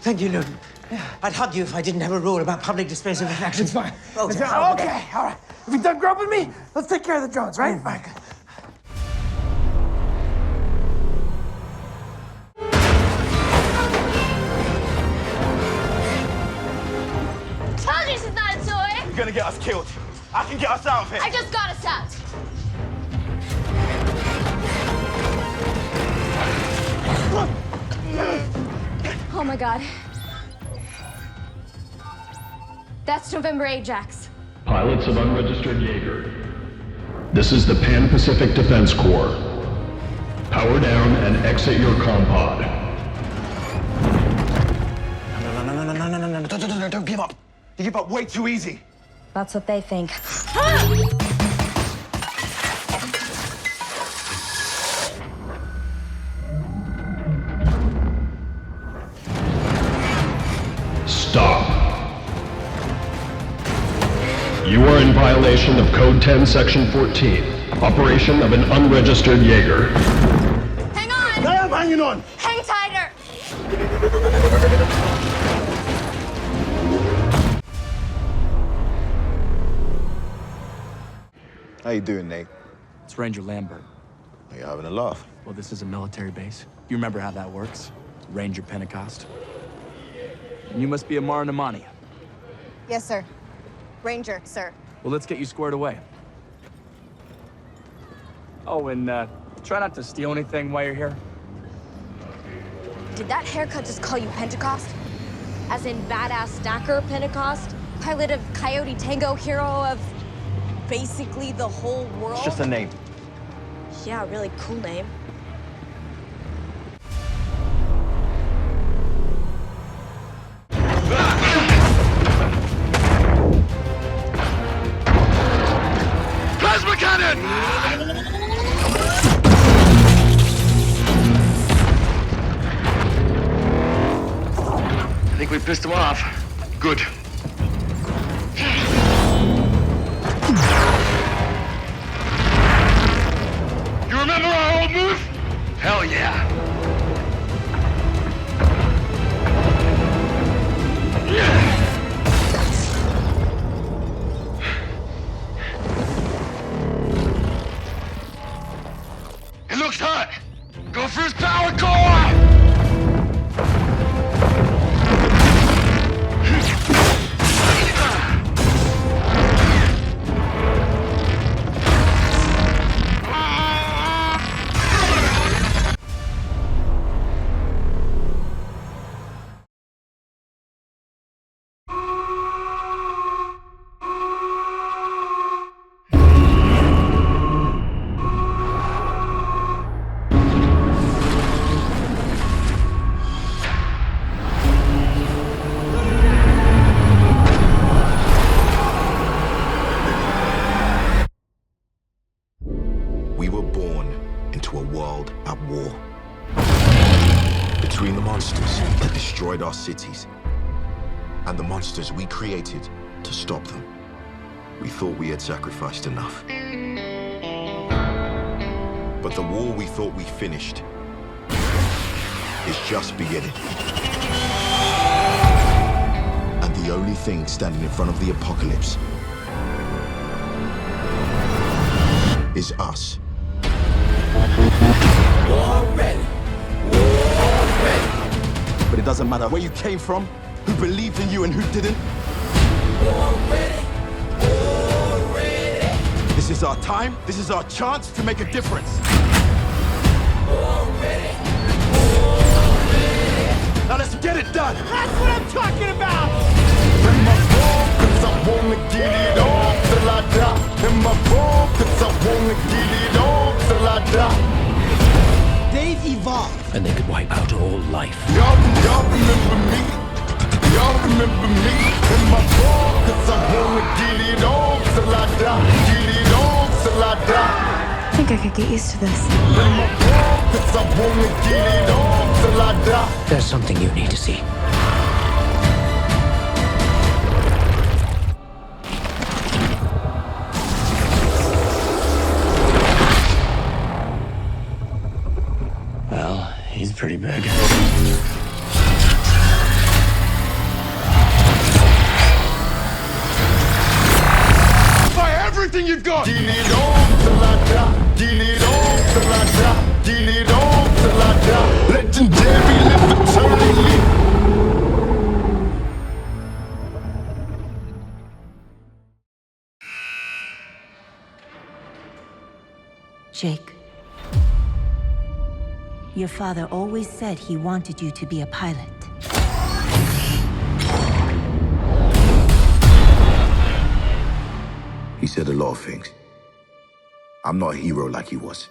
Thank you, Newton. I'd hug you if I didn't have a rule about public displays of affection. It's fine. Oh, it's fine. Okay, all right. If you're done groping me, let's take care of the drones, right? All right, good. Told you this is not a toy! You're gonna get us killed. I can get us out of here. I just got us out. Oh my God. That's November Ajax. Pilots of unregistered Jaeger. This is the Pan-Pacific Defense Corps. Power down and exit your compod. No, don't give up. You give up way too easy. That's what they think. Stop. You are in violation of Code 10, Section 14. Operation of an unregistered Jaeger. Hang on! I am hanging on. Hang tighter! How you doing, Nate? It's Ranger Lambert. Are you having a laugh? Well, this is a military base. You remember how that works? Ranger Pentecost. And you must be Amara Namani. Yes, sir. Ranger, sir. Well, let's get you squared away. Oh, and try not to steal anything while you're here. Did that haircut just call you Pentecost? As in badass snacker Pentecost? Pilot of Coyote Tango, hero of basically the whole world? It's just a name. Yeah, really cool name. Plasma cannon! I think we pissed him off. Good. You remember our old move? Hell yeah. It looks hot. Go for his power core! destroyed our cities and the monsters we created to stop them. We thought we had sacrificed enough. But the war we thought we finished is just beginning. And the only thing standing in front of the apocalypse is us. War ready. War ready. But it doesn't matter where you came from, who believed in you and who didn't. War ready. War ready. This is our time, this is our chance to make a difference. War ready. War ready. Now let's get it done. That's what I'm talking about. In my phone, 'cause I wanna get it on till I die. In my phone, 'cause I wanna get it on till I die. They've evolved. And they could wipe out all life. Y'all remember me? Y'all remember me? In my phone, 'cause I wanna get it on till I die. Get it on till I die. I think I could get used to this. In my phone, 'cause I wanna get it on till I die. There's something you need to see. Well, he's pretty big. Fire everything you've got! Get it on till I die. Get it on till I die. Get it on till I die. Legendary, live eternally. Jake, your father always said he wanted you to be a pilot. He said a lot of things. I'm not a hero like he was.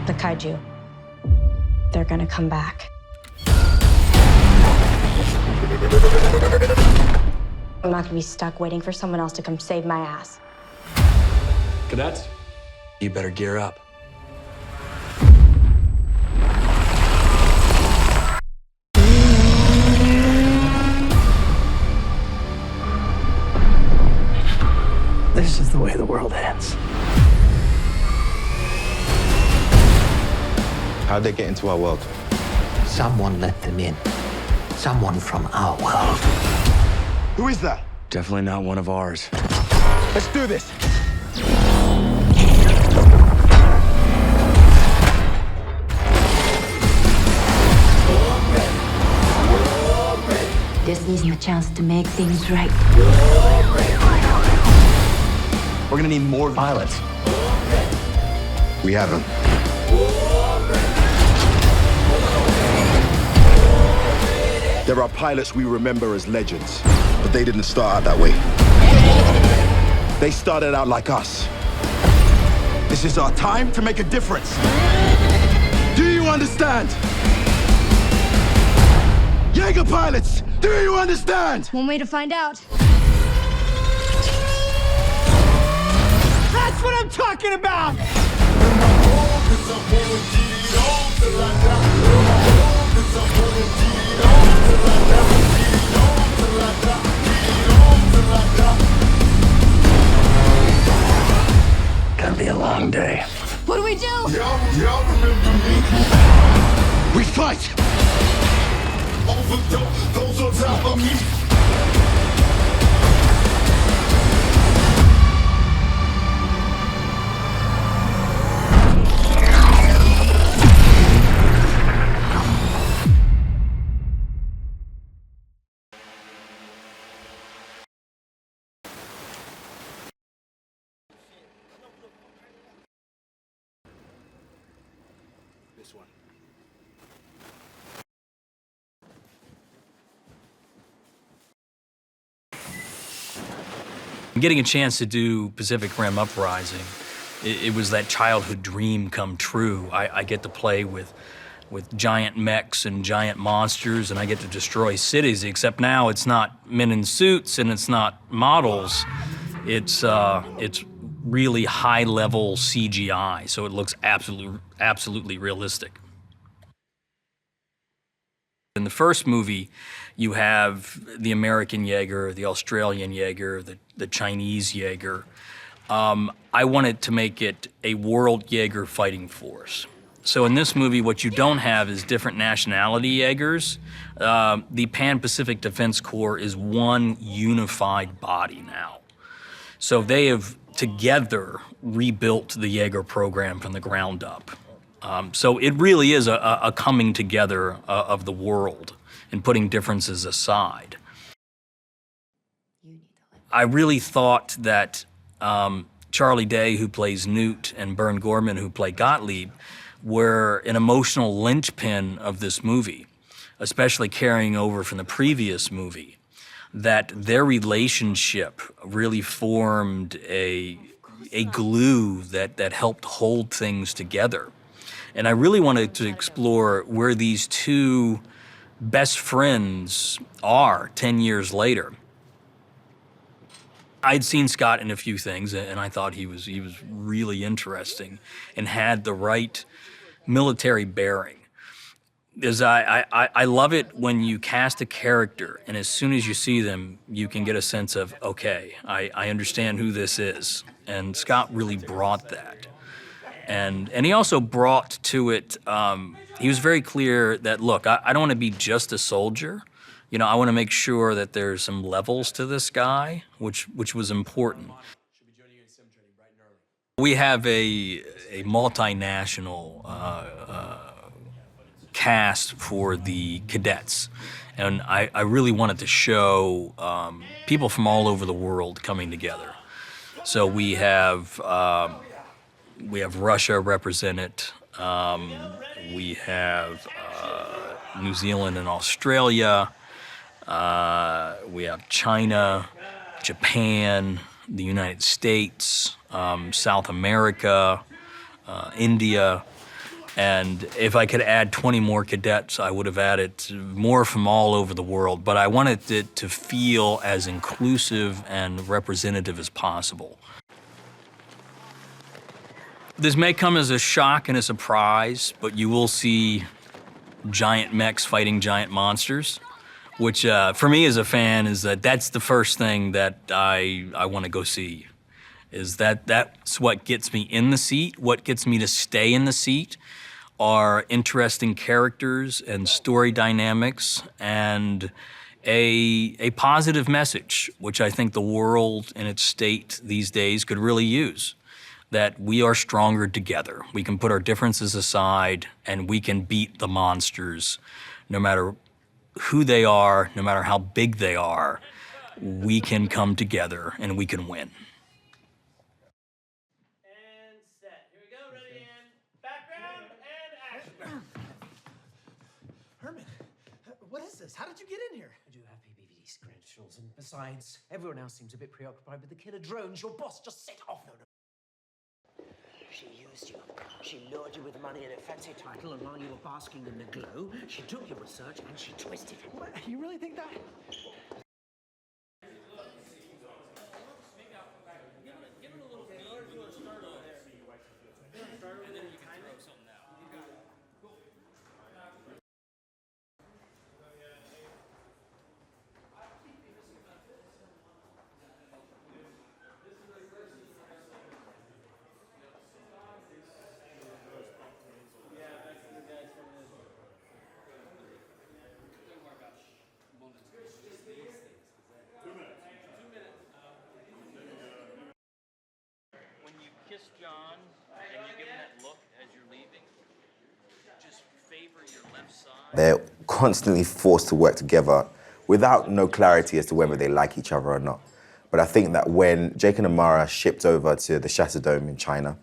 The Kaiju. They're gonna come back. I'm not gonna be stuck waiting for someone else to come save my ass. Cadets, you better gear up. This is the way the world ends. How'd they get into our world? Someone let them in. Someone from our world. Who is that? Definitely not one of ours. Let's do this. This is your chance to make things right. We're gonna need more pilots. We have him. There are pilots we remember as legends, but they didn't start out that way. They started out like us. This is our time to make a difference. Do you understand? Jaeger pilots, do you understand? One way to find out. That's what I'm talking about. Gonna be a long day. What do we do? Y'all remember me? We fight! Those on top of me. This one. Getting a chance to do Pacific Rim Uprising, it was that childhood dream come true. I get to play with giant mechs and giant monsters, and I get to destroy cities, except now it's not men in suits and it's not models. It's really high-level CGI, so it looks absolutely realistic. the first movie, you have the American Jaeger, the Australian Jaeger, the Chinese Jaeger. I wanted to make it a world Jaeger fighting force. So in this movie, what you don't have is different nationality Jaegers. The Pan-Pacific Defense Corps is one unified body now. So they have together rebuilt the Jaeger program from the ground up. So it really is a coming together of the world and putting differences aside. I really thought that Charlie Day, who plays Newt, and Burn Gorman, who play Gottlieb, were an emotional linchpin of this movie, especially carrying over from the previous movie, that their relationship really formed a glue that helped hold things together. And I really wanted to explore where these two best friends are 10 years later. I'd seen Scott in a few things, and I thought he was really interesting and had the right military bearing. Because I love it when you cast a character, and as soon as you see them, you can get a sense of, okay, I understand who this is. And Scott really brought that. And he also brought to it, he was very clear that, look, I don't want to be just a soldier. You know, I want to make sure that there's some levels to this guy, which was important. We have a multinational cast for the cadets, and I really wanted to show people from all over the world coming together. So we have Russia represented, we have New Zealand and Australia, we have China, Japan, the United States, South America, India, and if I could add 20 more cadets, I would have added more from all over the world, but I wanted it to feel as inclusive and representative as possible. This may come as a shock and a surprise, but you will see giant mechs fighting giant monsters, which for me as a fan is that's the first thing that I want to go see. Is that's what gets me in the seat. What gets me to stay in the seat are interesting characters and story dynamics and a positive message, which I think the world in its state these days could really use. That we are stronger together. We can put our differences aside and we can beat the monsters no matter who they are, no matter how big they are. We can come together and we can win. What is this? How did you get in here? I do have PPV's credentials, and besides, everyone else seems a bit preoccupied with the killer drones. Your boss just set off. No. She used you. She lured you with money and a fancy title, and while you were basking in the glow, she took your research and she twisted it. What? You really think that? Kiss John and you give him that look as you're leaving, just favor your left side. They're constantly forced to work together without no clarity as to whether they like each other or not. But I think that when Jake and Amara shipped over to the Shatter Dome in China,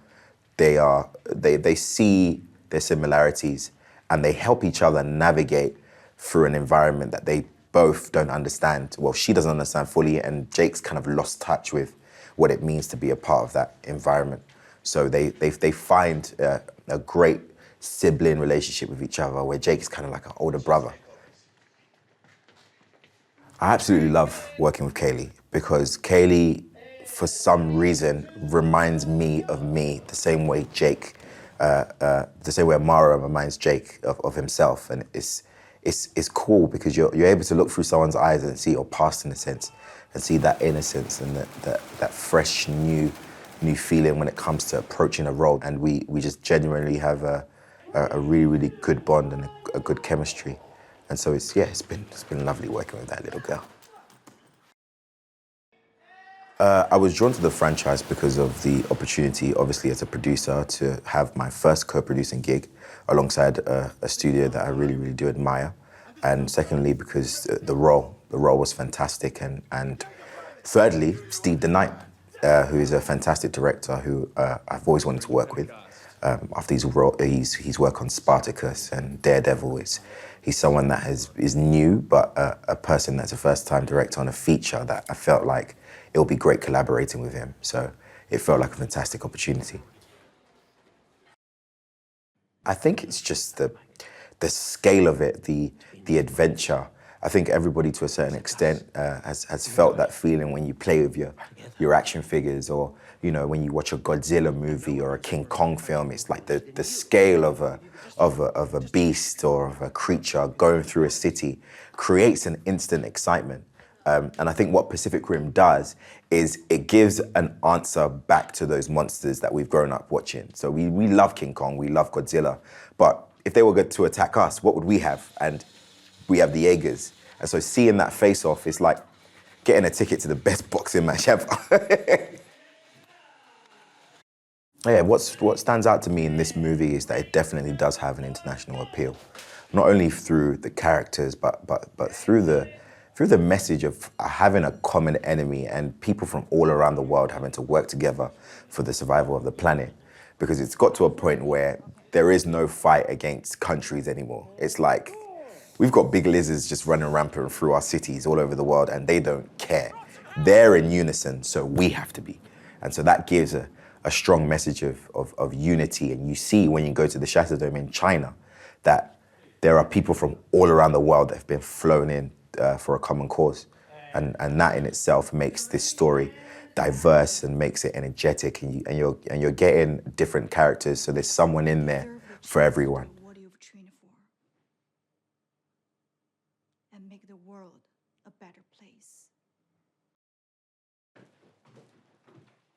they see their similarities and they help each other navigate through an environment that they both don't understand. Well, she doesn't understand fully, and Jake's kind of lost touch with what it means to be a part of that environment. So they find a great sibling relationship with each other where Jake's kind of like an older brother. I absolutely love working with Cailee because Cailee, for some reason, reminds me of me the same way Jake, the same way Amara reminds Jake of himself. And it's cool because you're able to look through someone's eyes and see your past in a sense, and see that innocence and that fresh new feeling when it comes to approaching a role. And we just genuinely have a really good bond and a good chemistry. And so it's been lovely working with that little girl. I was drawn to the franchise because of the opportunity, obviously, as a producer, to have my first co-producing gig alongside a studio that I really do admire. And secondly, because the role was fantastic. And thirdly, Steve the Knight, who is a fantastic director who I've always wanted to work with. After his work on Spartacus and Daredevil, he's someone that is new, but a person that's a first-time director on a feature that I felt like it'll be great collaborating with him. So it felt like a fantastic opportunity. I think it's just the scale of it, the adventure. I think everybody, to a certain extent, has felt that feeling when you play with your action figures, or when you watch a Godzilla movie or a King Kong film. It's like the scale of a beast or of a creature going through a city creates an instant excitement. And I think what Pacific Rim does is it gives an answer back to those monsters that we've grown up watching. So we love King Kong, we love Godzilla, but if they were going to attack us, what would we have? And we have the Jaegers. And so seeing that face-off is like getting a ticket to the best boxing match ever. Yeah, what stands out to me in this movie is that it definitely does have an international appeal. Not only through the characters, but through the message of having a common enemy and people from all around the world having to work together for the survival of the planet. Because it's got to a point where there is no fight against countries anymore. It's like, we've got big lizards just running rampant through our cities all over the world, and they don't care. They're in unison, so we have to be. And so that gives a strong message of unity. And you see when you go to the Shatterdome in China that there are people from all around the world that have been flown in for a common cause. And that in itself makes this story diverse and makes it energetic, and you're getting different characters, so there's someone in there for everyone. And make the world a better place.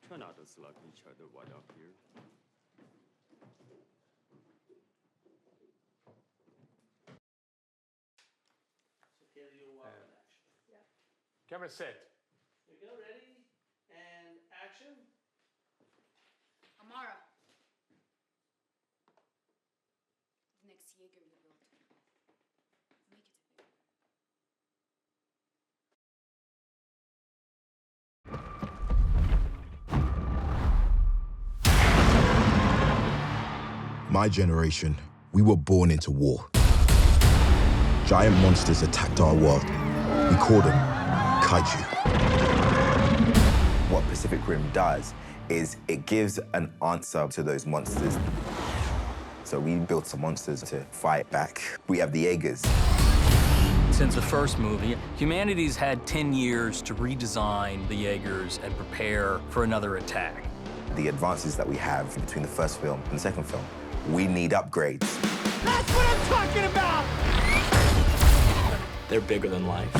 Try not to slug each other right up here. Camera set. Here we go, ready, and action. Amara. Next Jaeger you built. Make it My generation, we were born into war. Giant monsters attacked our world. We called them Kaiju. What Pacific Rim does is it gives an answer to those monsters. So we built some monsters to fight back. We have the Jaegers. Since the first movie, humanity's had 10 years to redesign the Jaegers and prepare for another attack. The advances that we have between the first film and the second film, we need upgrades. That's what I'm talking about! They're bigger than life.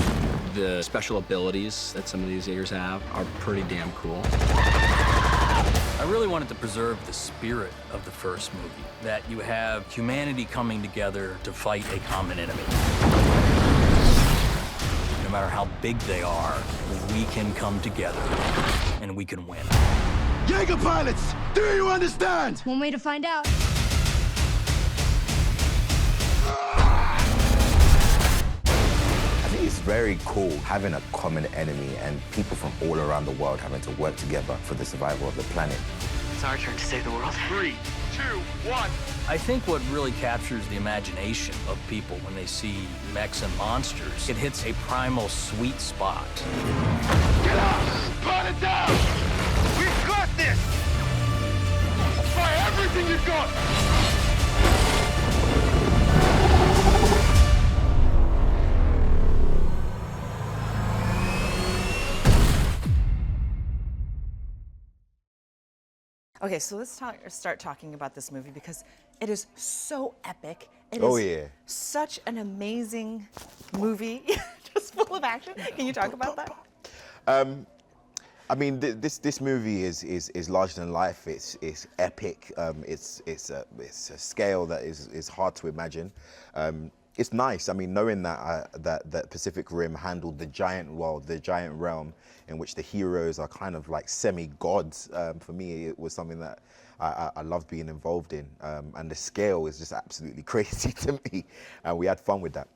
The special abilities that some of these Jaegers have are pretty damn cool. I really wanted to preserve the spirit of the first movie, that you have humanity coming together to fight a common enemy. No matter how big they are, we can come together and we can win. Jaeger pilots, do you understand? One way to find out. I think it's very cool having a common enemy and people from all around the world having to work together for the survival of the planet. It's our turn to save the world. 3, 2, 1. I think what really captures the imagination of people when they see mechs and monsters, it hits a primal sweet spot. Get up! Burn it down! We've got this! Try everything you've got! Okay, so let's start talking about this movie because it is so epic It Oh, is yeah. such an amazing movie, just full of action. Can you talk about that? I mean, this movie is larger than life. It's epic. It's a scale that is hard to imagine. It's nice. I mean, knowing that Pacific Rim handled the giant world, the giant realm, in which the heroes are kind of like semi-gods. For me, it was something that I love being involved in, and the scale is just absolutely crazy to me, and we had fun with that.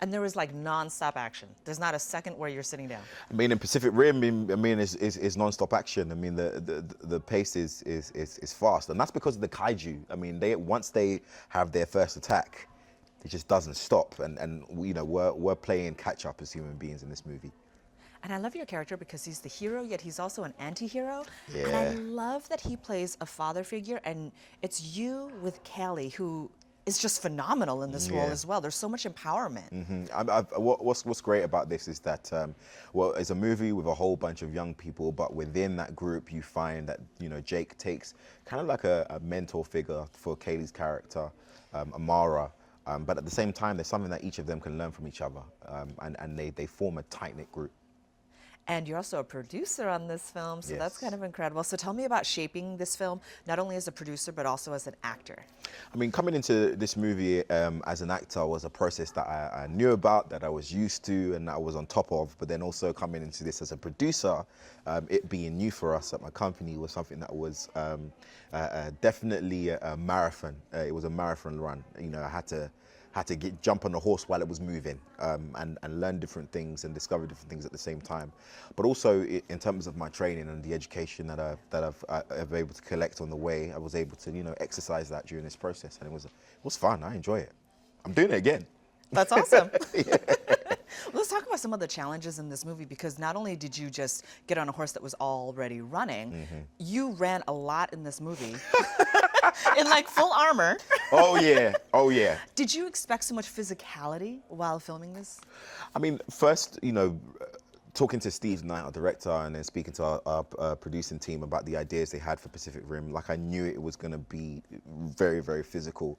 And there was like non-stop action. There's not a second where you're sitting down. I mean, in Pacific Rim, I mean, is non-stop action. I mean, the pace is fast, and that's because of the kaiju. I mean, once they have their first attack, it just doesn't stop, and you know, we're playing catch up as human beings in this movie. And I love your character because he's the hero, yet he's also an anti-hero. Yeah. And I love that he plays a father figure, and it's you with Cailee, who is just phenomenal in this role as well. There's so much empowerment. What's great about this is that, well, it's a movie with a whole bunch of young people, but within that group, you find that, you know, Jake takes kind of like a mentor figure for Cailee's character, Amara. But at the same time, there's something that each of them can learn from each other, and they form a tight-knit group. And you're also a producer on this film, so Yes. that's kind of incredible. So tell me about shaping this film, not only as a producer, but also as an actor. I mean, coming into this movie as an actor was a process that I knew about, that I was used to, and that I was on top of. But then also coming into this as a producer, it being new for us at my company was something that was definitely a marathon. It was a marathon run. You know, I had to jump on the horse while it was moving, and learn different things and discover different things at the same time. But also in terms of my training and the education that I've able to collect on the way, I was able to, you know, exercise that during this process, and it was fun. I enjoy it. I'm doing it again. That's awesome. Let's talk about some of the challenges in this movie, because not only did you just get on a horse that was already running, you ran a lot in this movie. In like full armor. Oh yeah, oh yeah. Did you expect so much physicality while filming this? I mean, first, you know, talking to Steve Knight, our director, and then speaking to our producing team about the ideas they had for Pacific Rim, like I knew it was going to be very, very physical.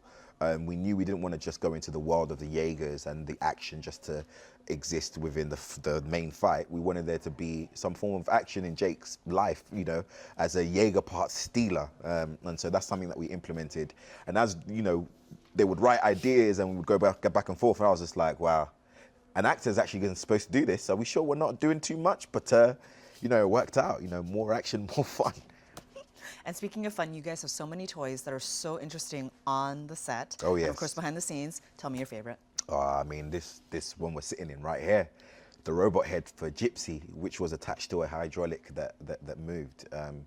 We knew we didn't want to just go into the world of the Jaegers and the action just to exist within the main fight. We wanted there to be some form of action in Jake's life, you know, as a Jaeger parts stealer. And so that's something that we implemented. And as, you know, they would write ideas and we would go back and forth, and I was just like, wow, an actor's actually supposed to do this. Are we sure we're not doing too much? But, you know, it worked out. You know, more action, more fun. And speaking of fun, you guys have so many toys that are so interesting on the set. Oh, yes. And of course, behind the scenes. Tell me your favorite. I mean, this one we're sitting in right here, the robot head for Gypsy, which was attached to a hydraulic that moved. And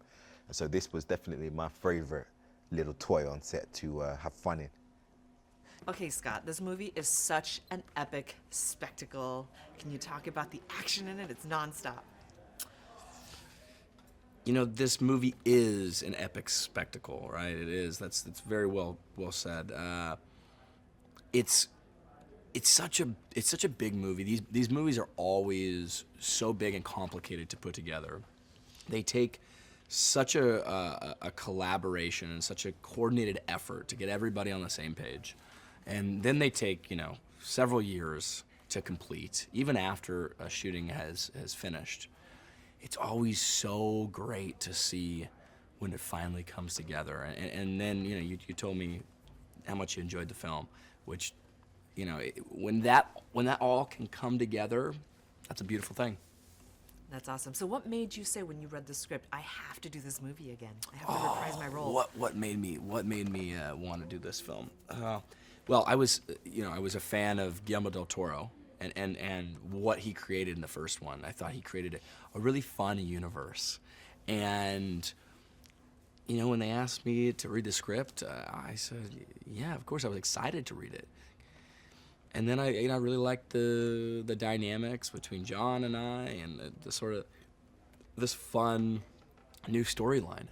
so this was definitely my favorite little toy on set to have fun in. Okay, Scott, this movie is such an epic spectacle. Can you talk about the action in it? It's nonstop. You know, this movie is an epic spectacle, right? It is. That's very well said. It's such a big movie. These movies are always so big and complicated to put together. They take such a collaboration and such a coordinated effort to get everybody on the same page, and then they take, you know, several years to complete, even after a shooting has finished. It's always so great to see when it finally comes together. And then, you know, you told me how much you enjoyed the film, which, you know, when that all can come together, that's a beautiful thing. That's awesome. So what made you say when you read the script, I have to do this movie again? I have to reprise my role. What made me want to do this film? Well, I was a fan of Guillermo del Toro. And what he created in the first one. I thought he created a really fun universe. And, you know, when they asked me to read the script, I said, yeah, of course, I was excited to read it. And then I really liked the dynamics between John and I, and the sort of this fun new storyline.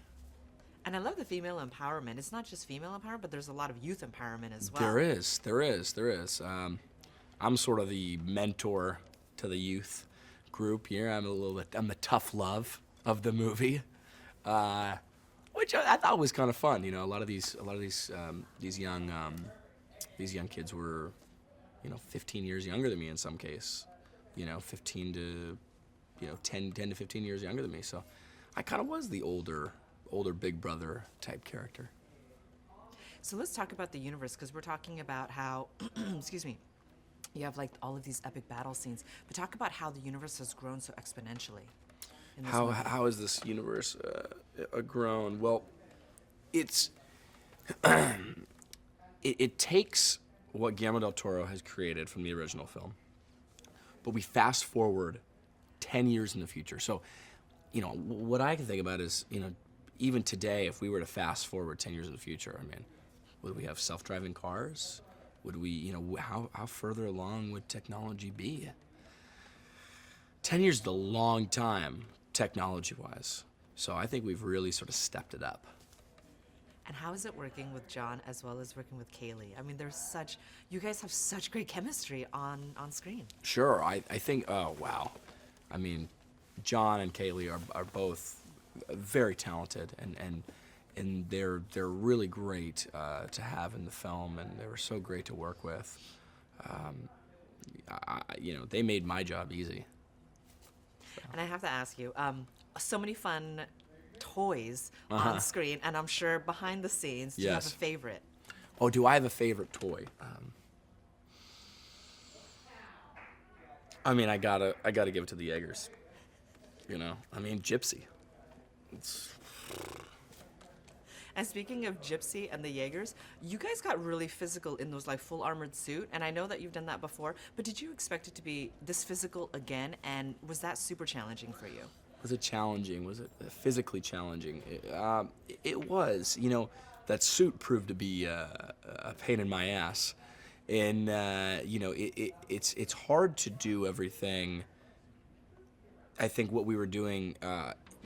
And I love the female empowerment. It's not just female empowerment, but there's a lot of youth empowerment as well. There is. I'm sort of the mentor to the youth group here. I'm the tough love of the movie, which I thought was kind of fun. You know, a lot of these young These young kids were, 15 years younger than me in some case. 15 to, 10 to 15 years younger than me. So I kind of was the older big brother type character. So let's talk about the universe, because we're talking about how, excuse me, you have like all of these epic battle scenes, but talk about how the universe has grown so exponentially. In this movie. How has this universe grown? Well, it's it takes what Guillermo del Toro has created from the original film, but we fast forward 10 years in the future. So, what I can think about is, even today, if we were to fast forward 10 years in the future, I mean, would we have self-driving cars? Would we, how further along would technology be? 10 years is a long time, technology-wise. So I think we've really sort of stepped it up. And how is it working with John as well as working with Cailee? I mean, you guys have such great chemistry on screen. Sure, I think, oh, wow. I mean, John and Cailee are both very talented, and they're really great to have in the film, and they were so great to work with. They made my job easy. So. And I have to ask you, so many fun toys on screen, and I'm sure behind the scenes, do you have a favorite? Oh, do I have a favorite toy? I mean, I gotta give it to the Jaegers. Gypsy. And speaking of Gypsy and the Jaegers, you guys got really physical in those like full armored suit, and I know that you've done that before, but did you expect it to be this physical again, and was that super challenging for you? Was it challenging? Was it physically challenging? It was. That suit proved to be a pain in my ass, and it's hard to do everything. I think what we were doing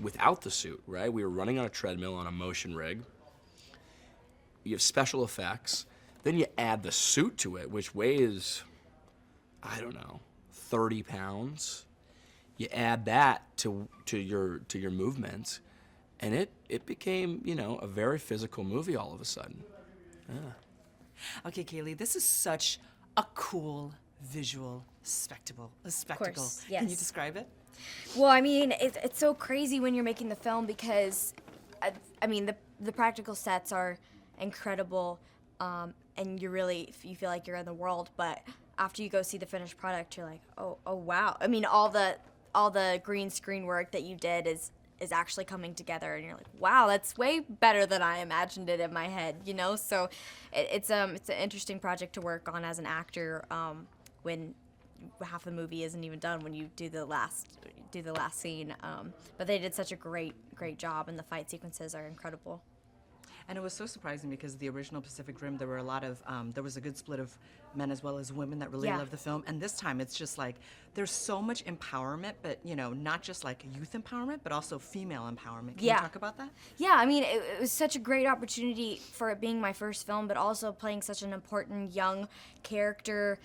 without the suit, right? We were running on a treadmill on a motion rig. You have special effects. Then you add the suit to it, which weighs, 30 pounds. You add that to your movements, and it became, a very physical movie all of a sudden. Yeah. Okay, Cailee, this is such a cool visual spectacle. Of course, yes. Can you describe it? Well, I mean, it's so crazy when you're making the film because, the practical sets are incredible, and you feel like you're in the world. But after you go see the finished product, you're like, oh wow. I mean, all the green screen work that you did is actually coming together, and you're like, wow, that's way better than I imagined it in my head, So it's an interesting project to work on as an actor when half the movie isn't even done when you do the last scene. But they did such a great job, and the fight sequences are incredible. And it was so surprising because the original Pacific Rim, there were a lot of, there was a good split of men as well as women that really loved the film. And this time it's just like, there's so much empowerment, but not just like youth empowerment, but also female empowerment. Can you talk about that? Yeah, I mean, it was such a great opportunity for it being my first film, but also playing such an important young character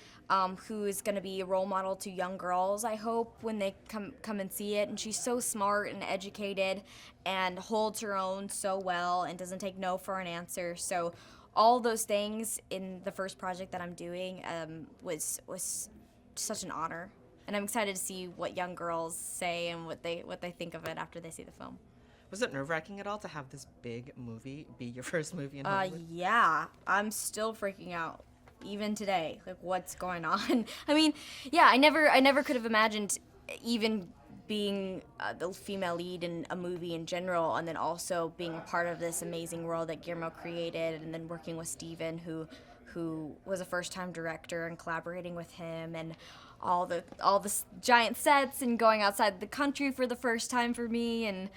who is going to be a role model to young girls, I hope, when they come and see it. And she's so smart and educated and holds her own so well and doesn't take no for an answer. So all those things in the first project that I'm doing was such an honor. And I'm excited to see what young girls say and what they think of it after they see the film. Was it nerve-wracking at all to have this big movie be your first movie in Hollywood? Yeah, I'm still freaking out. Even today, like what's going on? I mean, yeah, I never could have imagined even being the female lead in a movie in general, and then also being a part of this amazing world that Guillermo created, and then working with Steven, who was a first-time director, and collaborating with him, and all the giant sets, and going outside the country for the first time for me, and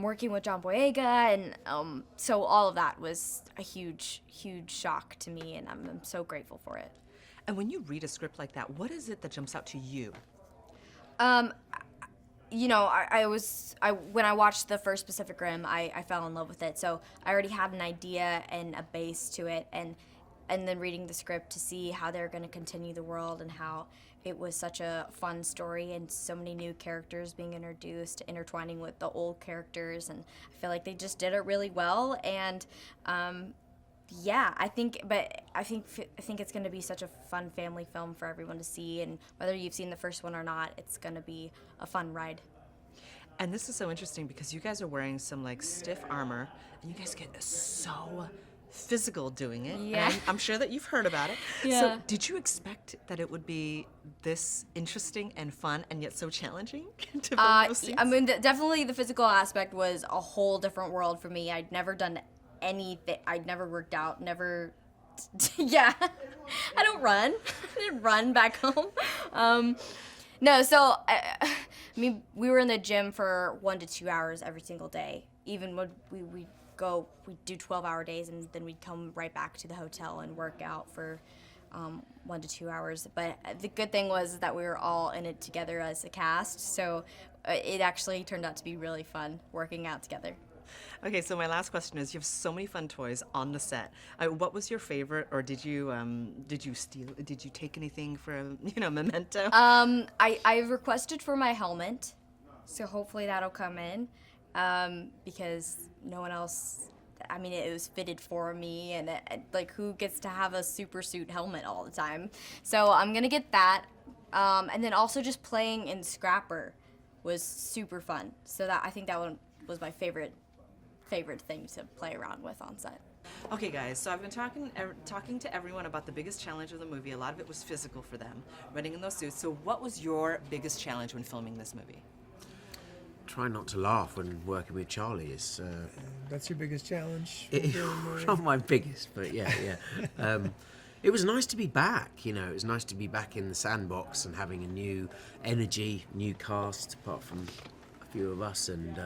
working with John Boyega, and so all of that was a huge shock to me, and I'm so grateful for it. And when you read a script like that, what is it that jumps out to you? When I watched the first Pacific Rim, I fell in love with it. So I already had an idea and a base to it, and then reading the script to see how they're going to continue the world and how it was such a fun story and so many new characters being introduced, intertwining with the old characters, and I feel like they just did it really well. And yeah, I think it's going to be such a fun family film for everyone to see, and whether you've seen the first one or not, it's going to be a fun ride. And this is so interesting because you guys are wearing some like stiff armor, and you guys get so physical doing it. Yeah. And I'm sure that you've heard about it. Yeah. So did you expect that it would be this interesting and fun and yet so challenging to film those scenes? I mean, definitely the physical aspect was a whole different world for me. I'd never done anything. I'd never worked out, never. Yeah, I don't run. I didn't run back home. No, so I mean, we were in the gym for 1 to 2 hours every single day. Even when we'd do 12-hour days, and then we'd come right back to the hotel and work out for 1 to 2 hours. But the good thing was that we were all in it together as a cast, so it actually turned out to be really fun working out together. Okay, so my last question is: you have so many fun toys on the set. What was your favorite, or did you steal? Did you take anything for a memento? I requested for my helmet, so hopefully that'll come in, because no one else. I mean, it was fitted for me, and like, who gets to have a super suit helmet all the time? So I'm gonna get that, and then also just playing in Scrapper was super fun. So I think that one was my favorite thing to play around with on set. Okay, guys, so I've been talking to everyone about the biggest challenge of the movie. A lot of it was physical for them, running in those suits. So what was your biggest challenge when filming this movie? Try not to laugh when working with Charlie is... That's your biggest challenge? Not my biggest, but yeah. It was nice to be back, It was nice to be back in the sandbox and having a new energy, new cast, apart from a few of us, and...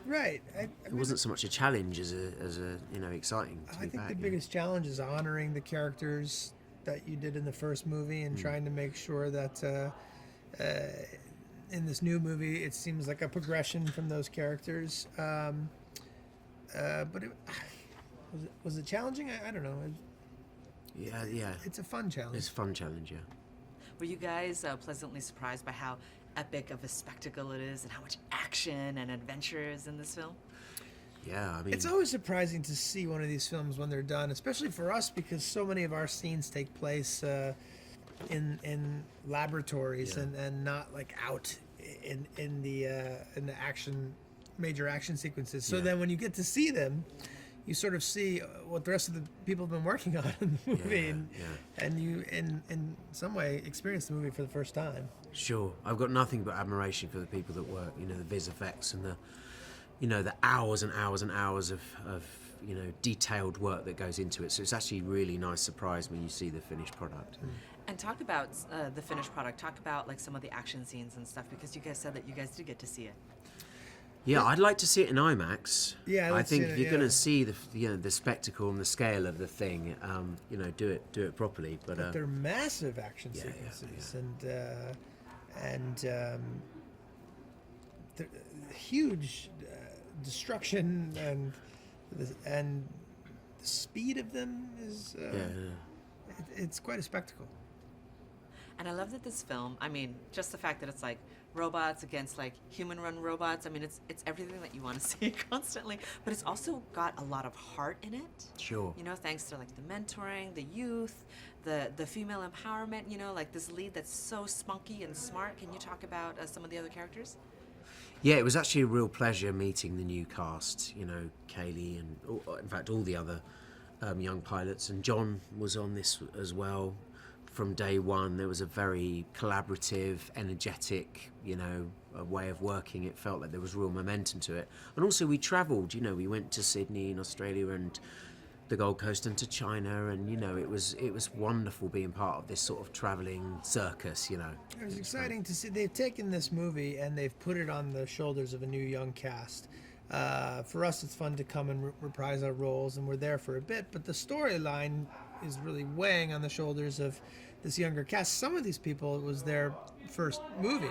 Right. It wasn't so much a challenge as a exciting to be back. I think the biggest challenge is honoring the characters that you did in the first movie and trying to make sure that in this new movie it seems like a progression from those characters. But was it challenging? I don't know. Yeah. It's a fun challenge. It's a fun challenge, yeah. Were you guys pleasantly surprised by how epic of a spectacle it is and how much action and adventure is in this film? Yeah, I mean... It's always surprising to see one of these films when they're done, especially for us, because so many of our scenes take place in laboratories and not like out in the major action sequences. So then when you get to see them, you sort of see what the rest of the people have been working on in the movie, and you, in some way, experience the movie for the first time. Sure, I've got nothing but admiration for the people that work. The vis effects and the hours and hours and hours of detailed work that goes into it. So it's actually a really nice surprise when you see the finished product. And talk about the finished product. Talk about like some of the action scenes and stuff, because you guys said that you guys did get to see it. Yeah, I'd like to see it in IMAX. Yeah, I think if you're going to see the spectacle and the scale of the thing, do it properly. But they're massive action sequences and the huge destruction and the speed of them is it's quite a spectacle. And I love that this film, I mean, just the fact that it's like robots against like human-run robots. I mean, it's everything that you want to see constantly, but it's also got a lot of heart in it. Sure. Thanks to like the mentoring, the youth, the female empowerment. Like this lead that's so spunky and smart. Can you talk about some of the other characters? Yeah, it was actually a real pleasure meeting the new cast. Cailee and in fact all the other young pilots, and John was on this as well. From day one, there was a very collaborative, energetic, a way of working. It felt like there was real momentum to it. And also we travelled, we went to Sydney in Australia and the Gold Coast and to China, and it was wonderful being part of this sort of travelling circus, It was exciting to see. They've taken this movie and they've put it on the shoulders of a new young cast. For us, it's fun to come and reprise our roles, and we're there for a bit, but the storyline is really weighing on the shoulders of this younger cast. Some of these people, it was their first movie.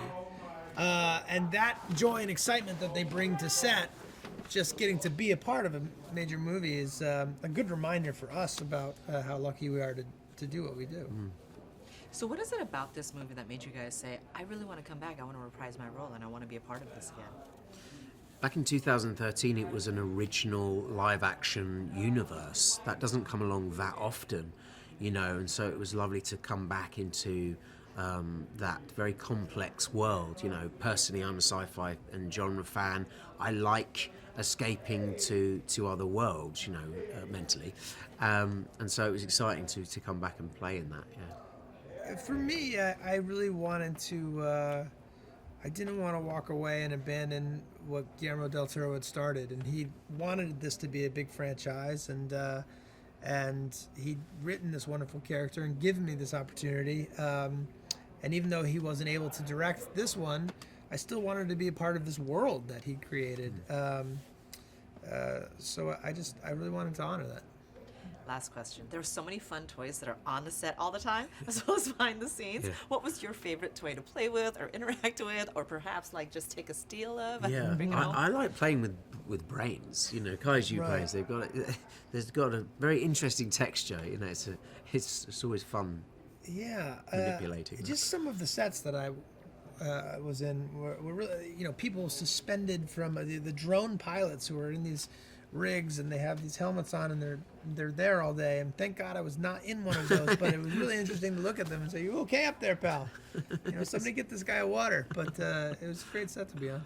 And that joy and excitement that they bring to set, just getting to be a part of a major movie, is a good reminder for us about how lucky we are to do what we do. So what is it about this movie that made you guys say, I really want to come back, I want to reprise my role, and I want to be a part of this again? Back in 2013, it was an original live-action universe. That doesn't come along that often, you know, and so it was lovely to come back into that very complex world. You know, personally, I'm a sci-fi and genre fan. I like escaping to other worlds, you know, mentally, and so it was exciting to come back and play in that. Yeah. For me, I really wanted to. I didn't want to walk away and abandon what Guillermo del Toro had started, and he wanted this to be a big franchise, and he'd written this wonderful character and given me this opportunity. And even though he wasn't able to direct this one, I still wanted to be a part of this world that he created. So I really wanted to honor that. Last question. There are so many fun toys that are on the set all the time, as well as behind the scenes. Yeah. What was your favorite toy to play with or interact with, or perhaps like just take a steal of? Yeah, and bring it home? I like playing with brains. You know, Kaiju brains. They've got a very interesting texture. You know, it's always fun. Yeah, manipulating. Just some of the sets that I was in were really, you know, people suspended from the drone pilots who are in these rigs and they have these helmets on and they're there all day. And thank God I was not in one of those. But it was really interesting to look at them and say, "You okay up there, pal? You know, somebody get this guy a water." But it was a great set to be on.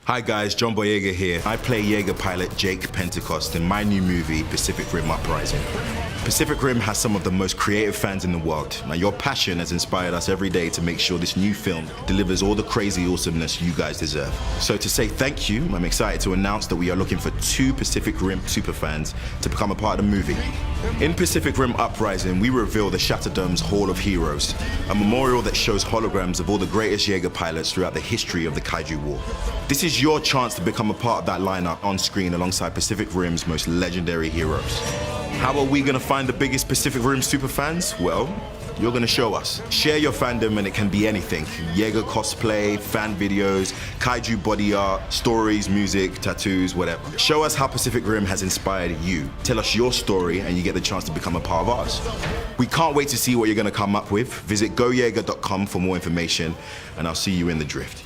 Hi guys, John Boyega here. I play Jaeger pilot Jake Pentecost in my new movie, Pacific Rim Uprising. Pacific Rim has some of the most creative fans in the world. Now your passion has inspired us every day to make sure this new film delivers all the crazy awesomeness you guys deserve. So to say thank you, I'm excited to announce that we are looking for 2 Pacific Rim superfans to become a part of the movie. In Pacific Rim Uprising, we reveal the Shatterdome's Hall of Heroes, a memorial that shows holograms of all the greatest Jaeger pilots throughout the history of the Kaiju War. This is your chance to become a part of that lineup on screen alongside Pacific Rim's most legendary heroes. How are we going to find the biggest Pacific Rim superfans? Well, you're going to show us. Share your fandom and it can be anything. Jaeger cosplay, fan videos, Kaiju body art, stories, music, tattoos, whatever. Show us how Pacific Rim has inspired you. Tell us your story and you get the chance to become a part of ours. We can't wait to see what you're going to come up with. Visit gojaeger.com for more information and I'll see you in the drift.